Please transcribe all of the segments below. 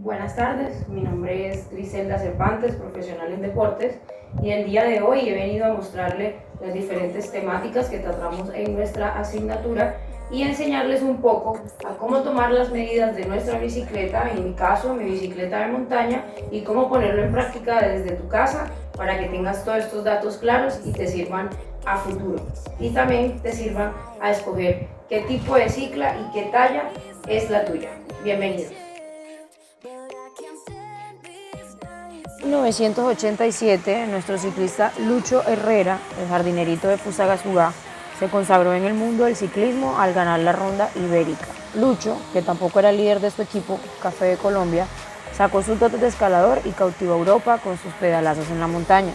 Buenas tardes, mi nombre es Griselda Cervantes, profesional en deportes, y el día de hoy he venido a mostrarle las diferentes temáticas que tratamos en nuestra asignatura y enseñarles un poco a cómo tomar las medidas de nuestra bicicleta, en mi caso mi bicicleta de montaña, y cómo ponerlo en práctica desde tu casa para que tengas todos estos datos claros y te sirvan a futuro. Y también te sirvan a escoger qué tipo de cicla y qué talla es la tuya. Bienvenidos. 1987, nuestro ciclista Lucho Herrera, el jardinerito de Fusagasugá, se consagró en el mundo del ciclismo al ganar la Ronda Ibérica. Lucho, que tampoco era el líder de su equipo, Café de Colombia, sacó sus dotes de escalador y cautivó a Europa con sus pedalazos en la montaña.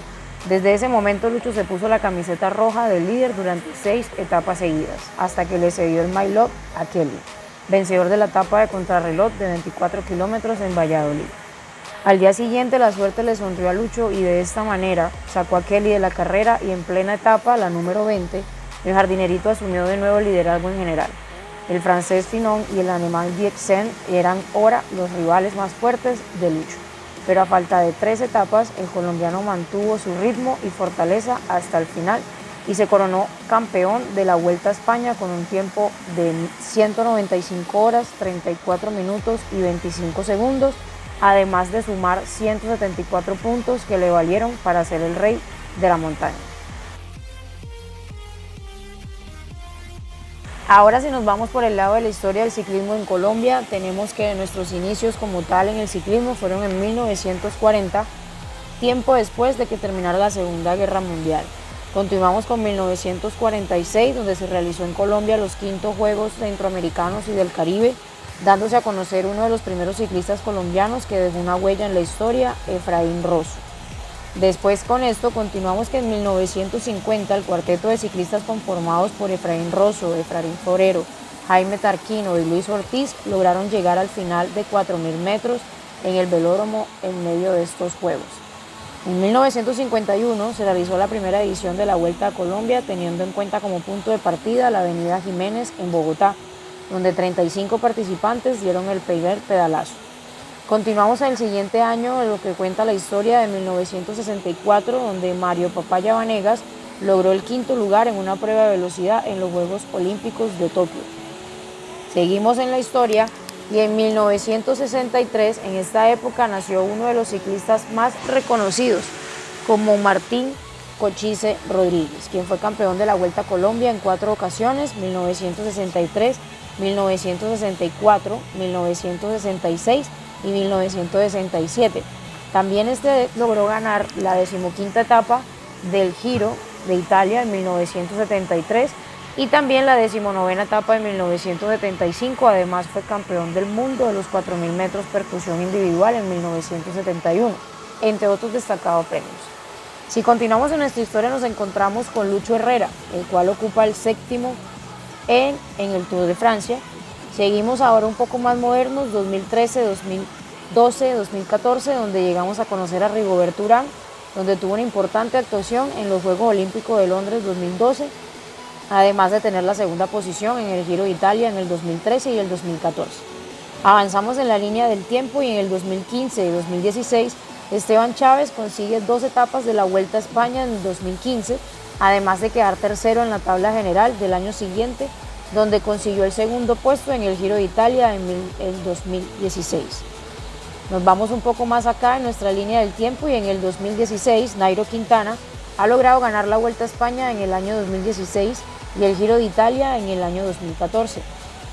Desde ese momento Lucho se puso la camiseta roja del líder durante 6 etapas seguidas, hasta que le cedió el maillot a Kelly, vencedor de la etapa de contrarreloj de 24 kilómetros en Valladolid. Al día siguiente la suerte le sonrió a Lucho y de esta manera sacó a Kelly de la carrera y en plena etapa, la número 20, el jardinerito asumió de nuevo el liderazgo en general. El francés Finon y el alemán Dieksen eran ahora los rivales más fuertes de Lucho, pero a falta de 3 etapas el colombiano mantuvo su ritmo y fortaleza hasta el final y se coronó campeón de la Vuelta a España con un tiempo de 195 horas, 34 minutos y 25 segundos, además de sumar 174 puntos que le valieron para ser el rey de la montaña. Ahora, si nos vamos por el lado de la historia del ciclismo en Colombia, tenemos que nuestros inicios como tal en el ciclismo fueron en 1940, tiempo después de que terminara la Segunda Guerra Mundial. Continuamos con 1946, donde se realizó en Colombia los 5º Juegos Centroamericanos y del Caribe, dándose a conocer uno de los primeros ciclistas colombianos que dejó una huella en la historia, Efraín Rosso. Después con esto continuamos que en 1950 el cuarteto de ciclistas conformados por Efraín Rosso, Efraín Forero, Jaime Tarquino y Luis Ortiz lograron llegar al final de 4.000 metros en el velódromo en medio de estos juegos. En 1951 se realizó la primera edición de la Vuelta a Colombia, teniendo en cuenta como punto de partida la avenida Jiménez en Bogotá, donde 35 participantes dieron el primer pedalazo. Continuamos en el siguiente año, lo que cuenta la historia de 1964, donde Mario Papaya Vanegas logró el 5º lugar en una prueba de velocidad en los Juegos Olímpicos de Tokio. Seguimos en la historia y en 1963, en esta época, nació uno de los ciclistas más reconocidos, como Martín Cochise Rodríguez, quien fue campeón de la Vuelta a Colombia en 4 ocasiones, 1963, 1964, 1966 y 1967. También logró ganar la 15ª etapa del Giro de Italia en 1973 y también la 19ª etapa de 1975, además fue campeón del mundo de los 4.000 metros percusión individual en 1971, entre otros destacados premios. Si continuamos en nuestra historia nos encontramos con Lucho Herrera, el cual ocupa el 7º en el Tour de Francia. Seguimos ahora un poco más modernos, 2013, 2012, 2014, donde llegamos a conocer a Rigoberto Urán, donde tuvo una importante actuación en los Juegos Olímpicos de Londres 2012, además de tener la 2ª posición en el Giro de Italia en el 2013 y el 2014. Avanzamos en la línea del tiempo y en el 2015 y 2016, Esteban Chávez consigue 2 etapas de la Vuelta a España en el 2015, además de quedar tercero en la tabla general del año siguiente, donde consiguió el 2º puesto en el Giro de Italia en el 2016. Nos vamos un poco más acá en nuestra línea del tiempo y en el 2016, Nairo Quintana ha logrado ganar la Vuelta a España en el año 2016 y el Giro de Italia en el año 2014.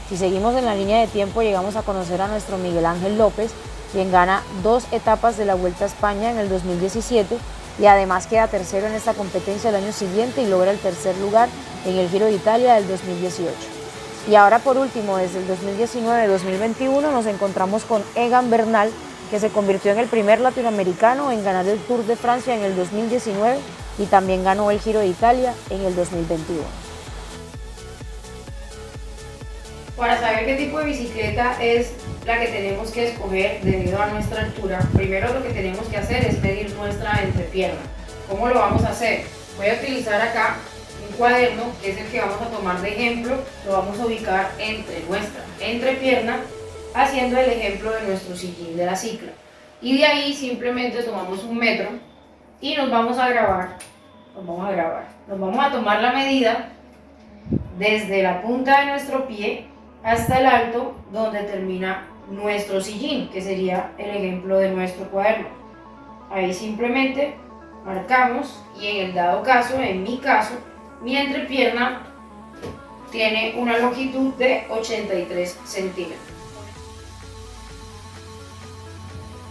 Si seguimos en la línea de tiempo, llegamos a conocer a nuestro Miguel Ángel López, quien gana 2 etapas de la Vuelta a España en el 2017 y además queda tercero en esta competencia el año siguiente y logra el 3er lugar en el Giro de Italia del 2018. Y ahora por último, desde el 2019-2021 nos encontramos con Egan Bernal, que se convirtió en el primer latinoamericano en ganar el Tour de Francia en el 2019 y también ganó el Giro de Italia en el 2021. Para saber qué tipo de bicicleta es la que tenemos que escoger debido a nuestra altura, primero lo que tenemos que hacer es medir nuestra entrepierna. ¿Cómo lo vamos a hacer? Voy a utilizar acá un cuaderno, que es el que vamos a tomar de ejemplo, lo vamos a ubicar entre nuestra entrepierna haciendo el ejemplo de nuestro sillín de la cicla. Y de ahí simplemente tomamos 1 metro y nos vamos a grabar. Nos vamos a tomar la medida desde la punta de nuestro pie hasta el alto donde termina nuestro sillín, que sería el ejemplo de nuestro cuaderno. Ahí simplemente marcamos y en el dado caso, en mi caso, mi entrepierna tiene una longitud de 83 centímetros.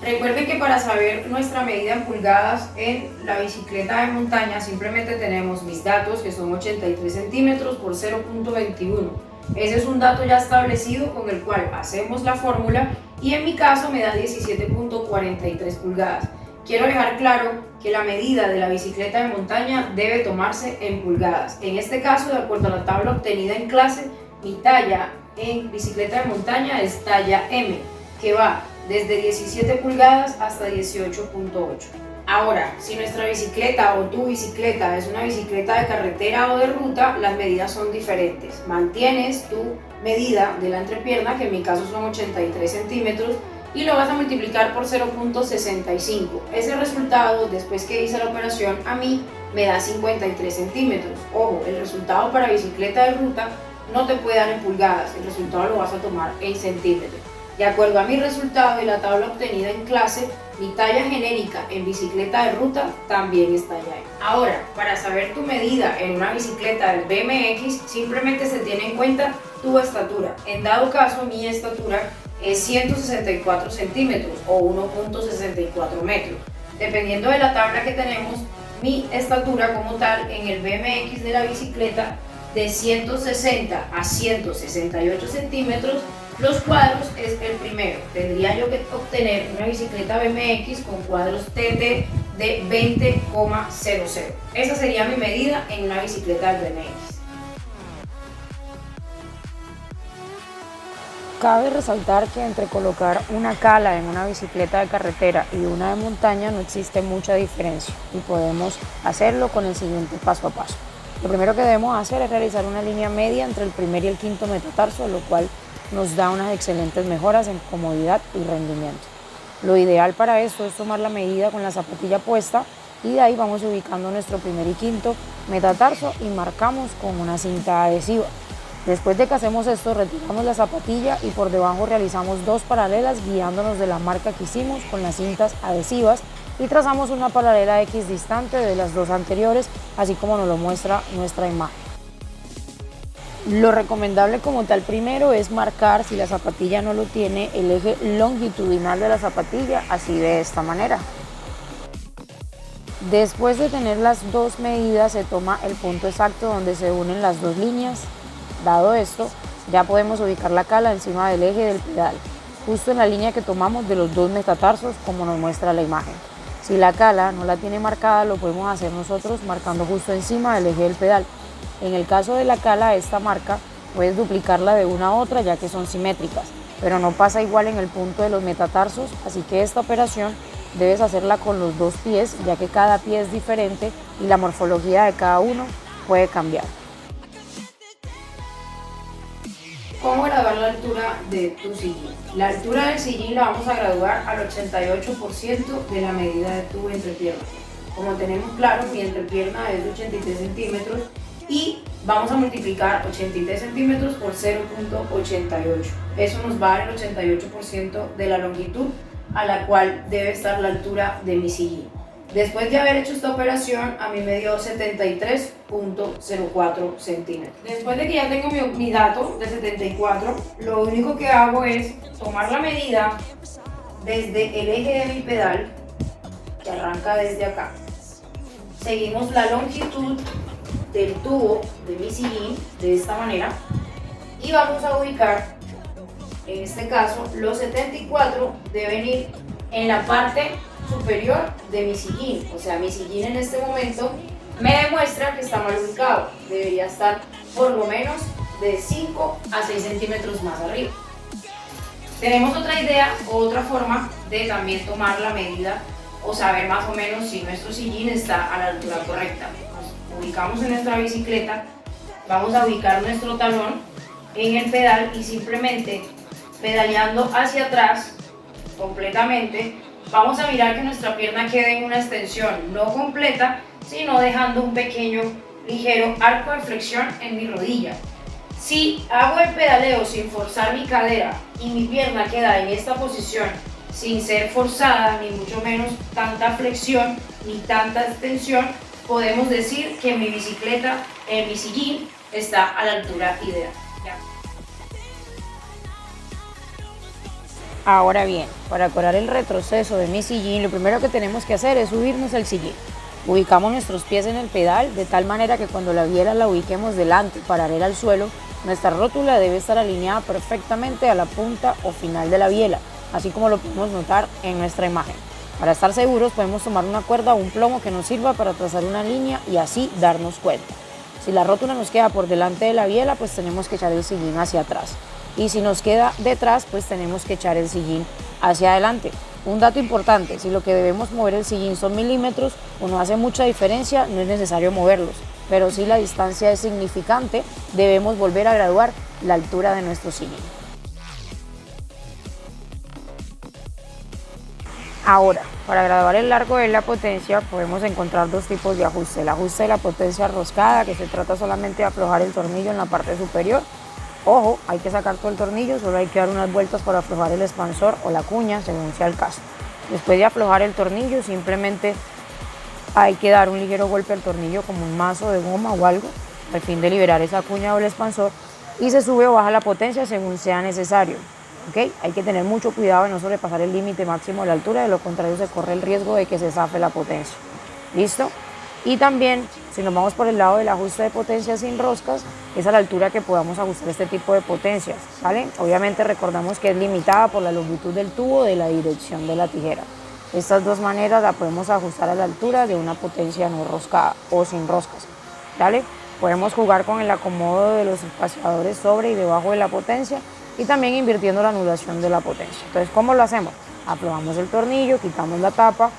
Recuerden que para saber nuestra medida en pulgadas en la bicicleta de montaña simplemente tenemos mis datos, que son 83 centímetros por 0.21. Ese es un dato ya establecido con el cual hacemos la fórmula y en mi caso me da 17.43 pulgadas. Quiero dejar claro que la medida de la bicicleta de montaña debe tomarse en pulgadas. En este caso, de acuerdo a la tabla obtenida en clase, mi talla en bicicleta de montaña es talla M, que va desde 17 pulgadas hasta 18.8. Ahora, si nuestra bicicleta o tu bicicleta es una bicicleta de carretera o de ruta, las medidas son diferentes. Mantienes tu medida de la entrepierna, que en mi caso son 83 centímetros, y lo vas a multiplicar por 0.65. Ese resultado, después que hice la operación, a mí me da 53 centímetros. Ojo, el resultado para bicicleta de ruta no te puede dar en pulgadas, el resultado lo vas a tomar en centímetros. De acuerdo a mi resultado y la tabla obtenida en clase, mi talla genérica en bicicleta de ruta también es talla M. Ahora, para saber tu medida en una bicicleta del BMX, simplemente se tiene en cuenta tu estatura. En dado caso, mi estatura es 164 centímetros o 1.64 metros. Dependiendo de la tabla que tenemos, mi estatura como tal en el BMX de la bicicleta de 160 a 168 centímetros, los cuadros es el primero. Tendría yo que obtener una bicicleta BMX con cuadros TT de 20,00. Esa sería mi medida en una bicicleta del BMX. Cabe resaltar que entre colocar una cala en una bicicleta de carretera y una de montaña no existe mucha diferencia y podemos hacerlo con el siguiente paso a paso. Lo primero que debemos hacer es realizar una línea media entre el primer y el quinto metatarso, lo cual nos da unas excelentes mejoras en comodidad y rendimiento. Lo ideal para esto es tomar la medida con la zapatilla puesta y de ahí vamos ubicando nuestro primer y quinto metatarso y marcamos con una cinta adhesiva. Después de que hacemos esto, retiramos la zapatilla y por debajo realizamos 2 paralelas guiándonos de la marca que hicimos con las cintas adhesivas y trazamos una paralela X distante de las 2 anteriores, así como nos lo muestra nuestra imagen. Lo recomendable como tal primero es marcar, si la zapatilla no lo tiene, el eje longitudinal de la zapatilla, así de esta manera. Después de tener las 2 medidas, se toma el punto exacto donde se unen las 2 líneas. Dado esto, ya podemos ubicar la cala encima del eje del pedal, justo en la línea que tomamos de los 2 metatarsos como nos muestra la imagen. Si la cala no la tiene marcada, lo podemos hacer nosotros marcando justo encima del eje del pedal. En el caso de la cala, esta marca puedes duplicarla de una a otra ya que son simétricas, pero no pasa igual en el punto de los metatarsos, así que esta operación debes hacerla con los 2 pies ya que cada pie es diferente y la morfología de cada uno puede cambiar. ¿Cómo graduar la altura de tu sillín? La altura del sillín la vamos a graduar al 88% de la medida de tu entrepierna. Como tenemos claro, mi entrepierna es de 83 centímetros y vamos a multiplicar 83 centímetros por 0.88. Eso nos va a dar el 88% de la longitud a la cual debe estar la altura de mi sillín. Después de haber hecho esta operación, a mí me dio 73.04 centímetros. Después de que ya tengo mi dato de 74, lo único que hago es tomar la medida desde el eje de mi pedal, que arranca desde acá. Seguimos la longitud del tubo de mi sillín de esta manera y vamos a ubicar, en este caso, los 74 deben ir en la parte superior de mi sillín, o sea, mi sillín en este momento me demuestra que está mal ubicado, debería estar por lo menos de 5 a 6 centímetros más arriba. Tenemos otra idea o otra forma de también tomar la medida o saber más o menos si nuestro sillín está a la altura correcta. Nos ubicamos en nuestra bicicleta, vamos a ubicar nuestro talón en el pedal y simplemente pedaleando hacia atrás completamente, vamos a mirar que nuestra pierna quede en una extensión no completa, sino dejando un pequeño, ligero arco de flexión en mi rodilla. Si hago el pedaleo sin forzar mi cadera y mi pierna queda en esta posición, sin ser forzada, ni mucho menos tanta flexión, ni tanta extensión, podemos decir que mi bicicleta, mi sillín, está a la altura ideal. Ahora bien, para curar el retroceso de mi sillín, lo primero que tenemos que hacer es subirnos al sillín. Ubicamos nuestros pies en el pedal de tal manera que cuando la biela la ubiquemos delante paralela al suelo, nuestra rótula debe estar alineada perfectamente a la punta o final de la biela, así como lo podemos notar en nuestra imagen. Para estar seguros podemos tomar una cuerda o un plomo que nos sirva para trazar una línea y así darnos cuenta. Si la rótula nos queda por delante de la biela, pues tenemos que echar el sillín hacia atrás. Y si nos queda detrás, pues tenemos que echar el sillín hacia adelante. Un dato importante, si lo que debemos mover el sillín son milímetros o no hace mucha diferencia, no es necesario moverlos. Pero si la distancia es significante, debemos volver a graduar la altura de nuestro sillín. Ahora, para graduar el largo de la potencia podemos encontrar dos tipos de ajuste. El ajuste de la potencia roscada, que se trata solamente de aflojar el tornillo en la parte superior. Ojo, hay que sacar todo el tornillo, solo hay que dar unas vueltas para aflojar el expansor o la cuña, según sea el caso. Después de aflojar el tornillo, simplemente hay que dar un ligero golpe al tornillo como un mazo de goma o algo, al fin de liberar esa cuña o el expansor, y se sube o baja la potencia según sea necesario. ¿Okay? Hay que tener mucho cuidado de no sobrepasar el límite máximo de la altura, de lo contrario se corre el riesgo de que se zafe la potencia. ¿Listo? Y también, si nos vamos por el lado del ajuste de potencia sin roscas, es a la altura que podamos ajustar este tipo de potencias, ¿vale? Obviamente recordamos que es limitada por la longitud del tubo de la dirección de la tijera. Estas dos maneras la podemos ajustar a la altura de una potencia no roscada o sin roscas, ¿vale? Podemos jugar con el acomodo de los espaciadores sobre y debajo de la potencia y también invirtiendo la anulación de la potencia. Entonces, ¿cómo lo hacemos? Aflojamos el tornillo, quitamos la tapa,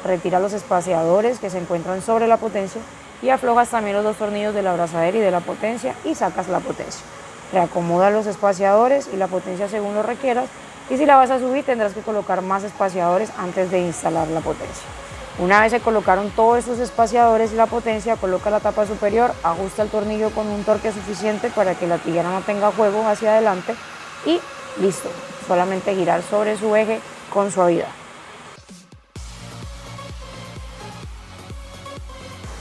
retira los espaciadores que se encuentran sobre la potencia y aflojas también los dos tornillos de la abrazadera y de la potencia y sacas la potencia. Reacomoda los espaciadores y la potencia según lo requieras, y si la vas a subir tendrás que colocar más espaciadores antes de instalar la potencia. Una vez se colocaron todos esos espaciadores y la potencia, coloca la tapa superior, ajusta el tornillo con un torque suficiente para que la tijera no tenga juego hacia adelante y listo, solamente girar sobre su eje con suavidad.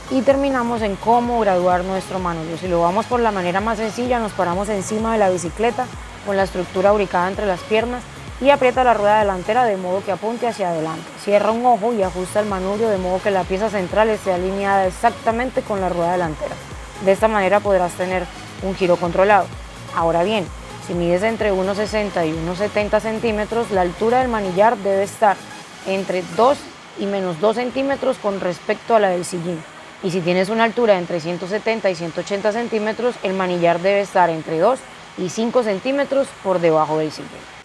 Y terminamos en cómo graduar nuestro manubrio. Si lo vamos por la manera más sencilla, nos paramos encima de la bicicleta con la estructura ubicada entre las piernas y aprieta la rueda delantera de modo que apunte hacia adelante. Cierra un ojo y ajusta el manubrio de modo que la pieza central esté alineada exactamente con la rueda delantera. De esta manera podrás tener un giro controlado. Ahora bien, si mides entre 1,60 y 1,70 centímetros, la altura del manillar debe estar entre 2 y menos 2 centímetros con respecto a la del sillín. Y si tienes una altura entre 170 y 180 centímetros, el manillar debe estar entre 2 y 5 centímetros por debajo del sillín.